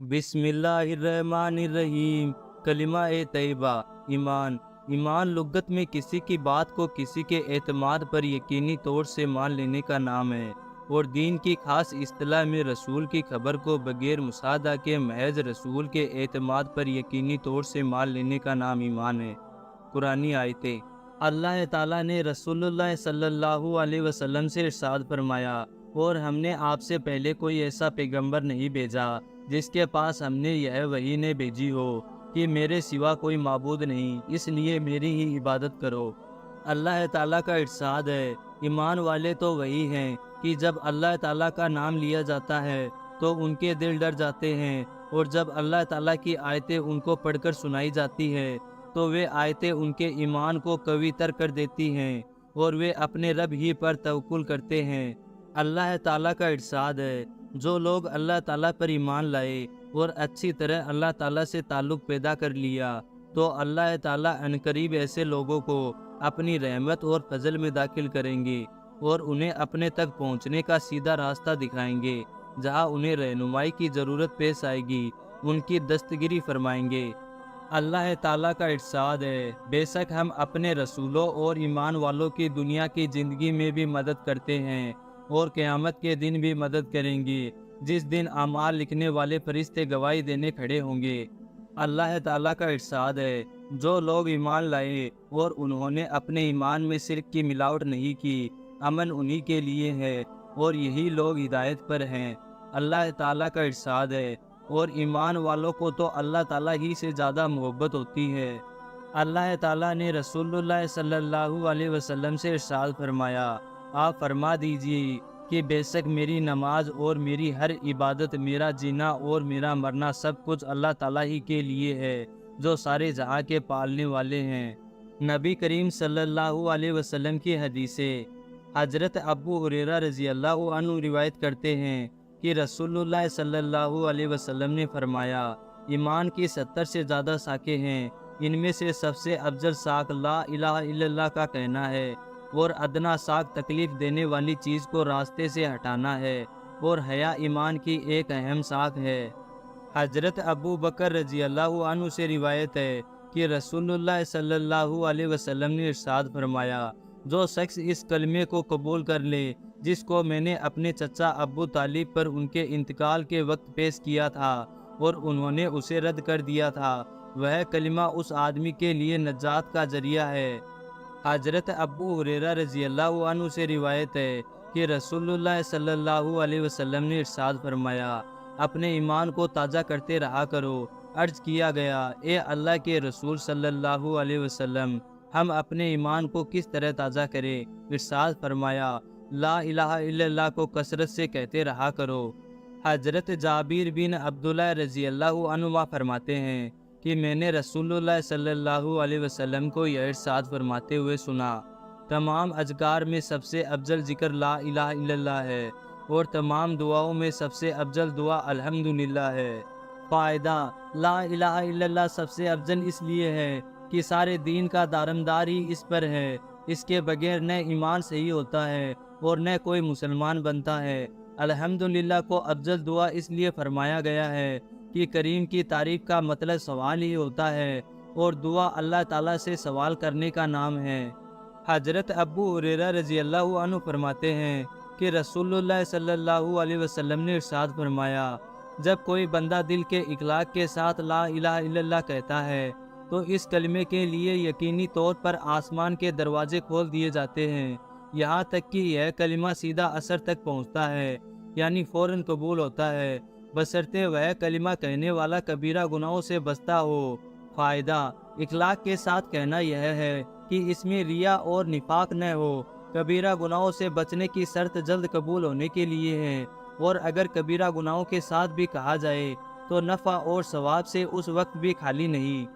بسم اللہ الرحمن الرحیم۔ کلمہ طیبہ ایمان۔ ایمان لغت میں کسی کی بات کو کسی کے اعتماد پر یقینی طور سے مان لینے کا نام ہے، اور دین کی خاص اصطلاح میں رسول کی خبر کو بغیر مشاہدہ کے محض رسول کے اعتماد پر یقینی طور سے مان لینے کا نام ایمان ہے۔ قرآنی آیتیں۔ اللہ تعالیٰ نے رسول اللہ صلی اللہ علیہ وسلم سے ارشاد فرمایا، اور ہم نے آپ سے پہلے کوئی ایسا پیغمبر نہیں بھیجا جس کے پاس ہم نے یہ وحی نہ بھیجی ہو کہ میرے سوا کوئی معبود نہیں، اس لیے میری ہی عبادت کرو۔ اللہ تعالیٰ کا ارشاد ہے، ایمان والے تو وہی ہیں کہ جب اللہ تعالیٰ کا نام لیا جاتا ہے تو ان کے دل ڈر جاتے ہیں، اور جب اللہ تعالیٰ کی آیتیں ان کو پڑھ کر سنائی جاتی ہے تو وہ آیتیں ان کے ایمان کو قوی تر کر دیتی ہیں، اور وہ اپنے رب ہی پر توکل کرتے ہیں۔ اللہ تعالیٰ کا ارشاد ہے، جو لوگ اللہ تعالیٰ پر ایمان لائے اور اچھی طرح اللہ تعالیٰ سے تعلق پیدا کر لیا تو اللہ تعالیٰ عنقریب ایسے لوگوں کو اپنی رحمت اور فضل میں داخل کریں گے، اور انہیں اپنے تک پہنچنے کا سیدھا راستہ دکھائیں گے۔ جہاں انہیں رہنمائی کی ضرورت پیش آئے گی ان کی دستگیری فرمائیں گے۔ اللہ تعالیٰ کا ارشاد ہے، بے شک ہم اپنے رسولوں اور ایمان والوں کی دنیا کی زندگی میں بھی مدد کرتے ہیں، اور قیامت کے دن بھی مدد کریں گے، جس دن اعمال لکھنے والے فرشتے گواہی دینے کھڑے ہوں گے۔ اللہ تعالیٰ کا ارشاد ہے، جو لوگ ایمان لائے اور انہوں نے اپنے ایمان میں شرک کی ملاوٹ نہیں کی، امن انہی کے لیے ہے، اور یہی لوگ ہدایت پر ہیں۔ اللہ تعالیٰ کا ارشاد ہے، اور ایمان والوں کو تو اللہ تعالیٰ ہی سے زیادہ محبت ہوتی ہے۔ اللہ تعالیٰ نے رسول اللہ صلی اللہ علیہ وسلم سے ارشاد فرمایا، آپ فرما دیجئے کہ بے شک میری نماز اور میری ہر عبادت، میرا جینا اور میرا مرنا سب کچھ اللہ تعالیٰ ہی کے لیے ہے، جو سارے جہاں کے پالنے والے ہیں۔ نبی کریم صلی اللہ علیہ وسلم کی حدیثیں۔ حضرت ابو ہریرہ رضی اللہ عنہ روایت کرتے ہیں کہ رسول اللہ صلی اللہ علیہ وسلم نے فرمایا، ایمان کی 70 سے زیادہ ساکھیں ہیں، ان میں سے سب سے افضل ساکھ لا الہ الا اللہ کا کہنا ہے، اور ادنا ساکھ تکلیف دینے والی چیز کو راستے سے ہٹانا ہے، اور حیا ایمان کی ایک اہم ساکھ ہے۔ حضرت ابو بکر رضی اللہ عنہ سے روایت ہے کہ رسول اللہ صلی اللہ علیہ وسلم نے ارشاد فرمایا، جو شخص اس کلمے کو قبول کر لے جس کو میں نے اپنے چچا ابو طالب پر ان کے انتقال کے وقت پیش کیا تھا اور انہوں نے اسے رد کر دیا تھا، وہ کلمہ اس آدمی کے لیے نجات کا ذریعہ ہے۔ حضرت ابو ہریرہ رضی اللہ عنہ سے روایت ہے کہ رسول اللہ صلی اللہ علیہ وسلم نے ارشاد فرمایا، اپنے ایمان کو تازہ کرتے رہا کرو۔ عرض کیا گیا، اے اللہ کے رسول صلی اللہ علیہ وسلم، ہم اپنے ایمان کو کس طرح تازہ کریں؟ ارشاد فرمایا، لا الہ الا اللہ کو کثرت سے کہتے رہا کرو۔ حضرت جابر بن عبداللہ رضی اللہ عنہ فرماتے ہیں کہ میں نے رسول اللہ صلی اللہ علیہ وسلم کو یہ ارشاد فرماتے ہوئے سنا، تمام اذکار میں سب سے افضل ذکر لا الہ الا اللہ ہے، اور تمام دعاؤں میں سب سے افضل دعا الحمدللہ ہے۔ فائدہ: لا الہ الا اللہ سب سے افضل اس لیے ہے کہ سارے دین کا دارمدار ہی اس پر ہے، اس کے بغیر نہ ایمان صحیح ہوتا ہے اور نہ کوئی مسلمان بنتا ہے۔ الحمدللہ کو افضل دعا اس لیے فرمایا گیا ہے کہ کریم کی تعریف کا مطلب سوال ہی ہوتا ہے، اور دعا اللہ تعالیٰ سے سوال کرنے کا نام ہے۔ حضرت ابو ہریرہ رضی اللہ عنہ فرماتے ہیں کہ رسول اللہ صلی اللہ علیہ وسلم نے ارشاد فرمایا، جب کوئی بندہ دل کے اخلاص کے ساتھ لا الہ الا اللہ کہتا ہے تو اس کلمے کے لیے یقینی طور پر آسمان کے دروازے کھول دیے جاتے ہیں، یہاں تک کہ یہ کلمہ سیدھا اثر تک پہنچتا ہے، یعنی فوراً قبول ہوتا ہے، بشرطے وہ کلمہ کہنے والا کبیرہ گناہوں سے بچتا ہو۔ فائدہ: اخلاص کے ساتھ کہنا یہ ہے کہ اس میں ریا اور نفاق نہ ہو۔ کبیرہ گناہوں سے بچنے کی شرط جلد قبول ہونے کے لیے ہے، اور اگر کبیرہ گناہوں کے ساتھ بھی کہا جائے تو نفع اور ثواب سے اس وقت بھی خالی نہیں۔